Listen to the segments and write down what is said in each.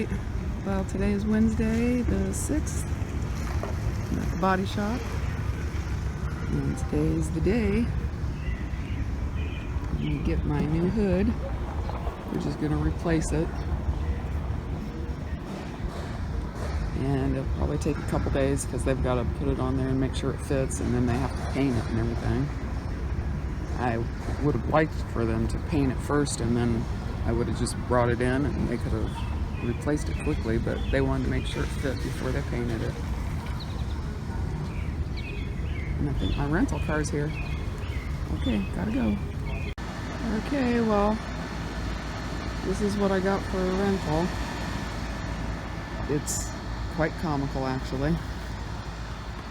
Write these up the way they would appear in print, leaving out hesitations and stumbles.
Alright, well today is Wednesday the 6th. I'm at the body shop. And today is the day I'm going to get my new hood. We're just going to replace it. And it'll probably take a couple days because they've got to put it on there and make sure it fits, and then they have to paint it and everything. I would have liked for them to paint it first, and then I would have just brought it in and they could have replaced it quickly, but they wanted to make sure it fit before they painted it. And I think my rental car's here. Okay, gotta go. Okay, well, this is what I got for a rental. It's quite comical, actually.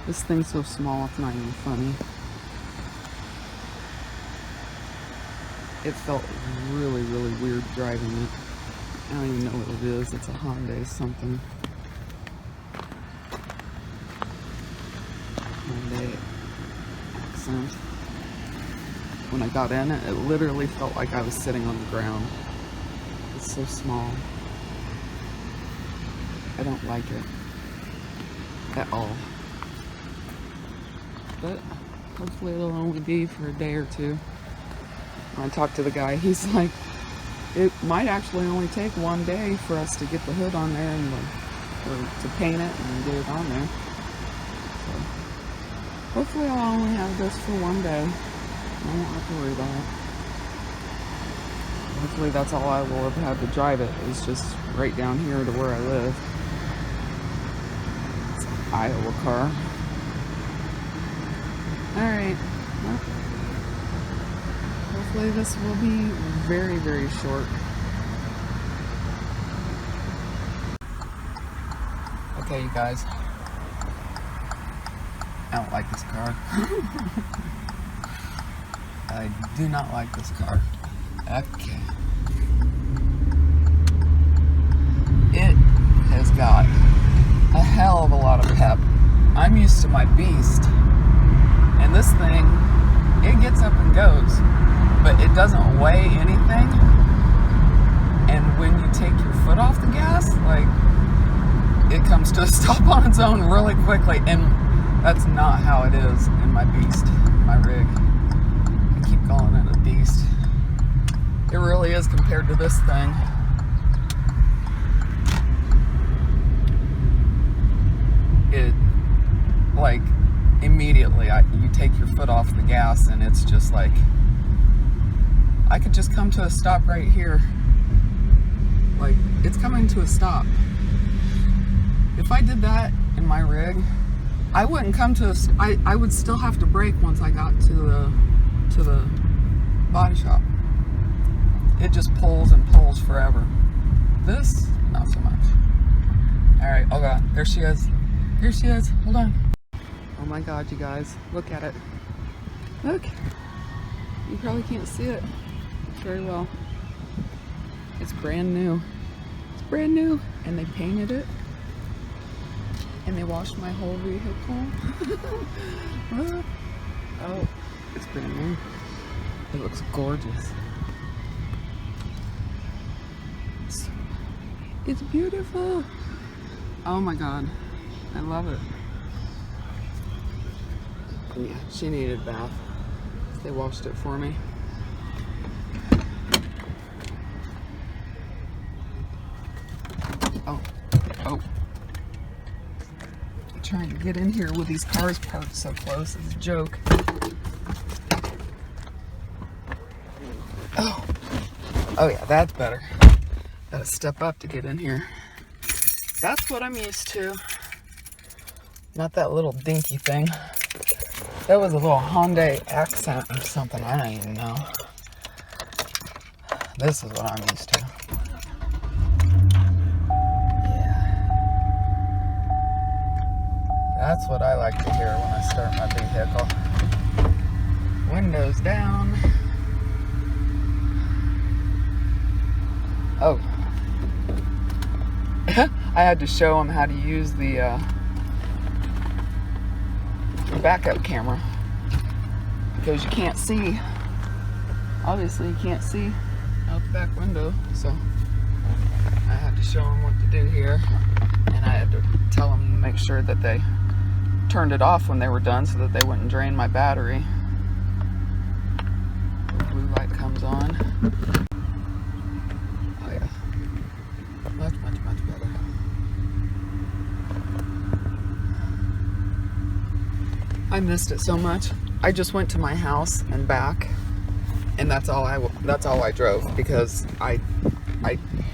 This thing's so small, it's not even funny. It felt really, really weird driving it. I don't even know what it is. It's a Hyundai something. Hyundai Accent. When I got in it, it literally felt like I was sitting on the ground. It's so small. I don't like it at all. But hopefully it'll only be for a day or two. When I talked to the guy, he's like, it might actually only take one day for us to get the hood on there and to paint it and get it on there. So hopefully I'll only have this for one day. I won't have to worry about it. Hopefully that's all I will have had to drive it, is just right down here to where I live. It's an Iowa car. Alright. Well, hopefully this will be very, very short. Okay, you guys. I don't like this car. I do not like this car. Okay. It has got a hell of a lot of pep. I'm used to my Beast. And this thing, it gets up and goes. But it doesn't weigh anything, and when you take your foot off the gas, like, it comes to a stop on its own really quickly, and that's not how it is in my Beast, my rig. I keep calling it a Beast. It really is compared to this thing. It, like, immediately, you take your foot off the gas, and it's just like, I could just come to a stop right here. Like, it's coming to a stop. If I did that in my rig, I wouldn't come to I would still have to brake once I got to the body shop. It just pulls and pulls forever. This, not so much. Alright, oh god, there she is. Here she is. Hold on. Oh my god, you guys. Look at it. Look. You probably can't see it very well. It's brand new. It's brand new, and they painted it, and they washed my whole vehicle. Oh, it's brand new. It looks gorgeous. It's beautiful. Oh my god, I love it. And yeah, she needed a bath. They washed it for me. Oh. I'm trying to get in here with these cars parked so close. It's a joke. Oh yeah, that's better. Gotta step up to get in here. That's what I'm used to. Not that little dinky thing. That was a little Hyundai Accent or something. I don't even know. This is what I'm used to. That's what I like to hear when I start my vehicle. Windows down. Oh. I had to show him how to use the backup camera, because you can't see. Obviously you can't see out the back window, so I had to show them what to do here. And I had to tell them to make sure that they turned it off when they were done so that they wouldn't drain my battery. The blue light comes on. Oh yeah. Much, much, much better. I missed it so much. I just went to my house and back, and that's all I drove, because I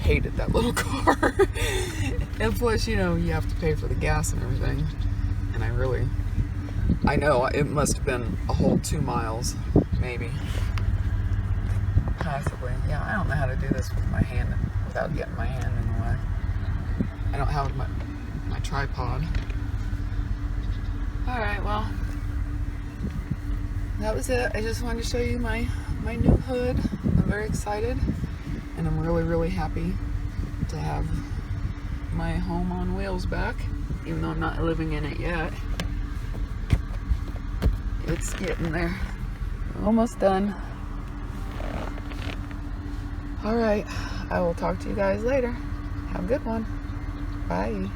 hated that little car. And plus, you know, you have to pay for the gas and everything. And I know it must have been a whole 2 miles, maybe. Possibly. Yeah, I don't know how to do this with my hand without getting my hand in the way. I don't have my tripod. Alright, well, that was it. I just wanted to show you my new hood. I'm very excited, and I'm really, really happy to have my home on wheels back, even though I'm not living in it yet. It's getting there. Almost done. Alright, I will talk to you guys later. Have a good one. Bye.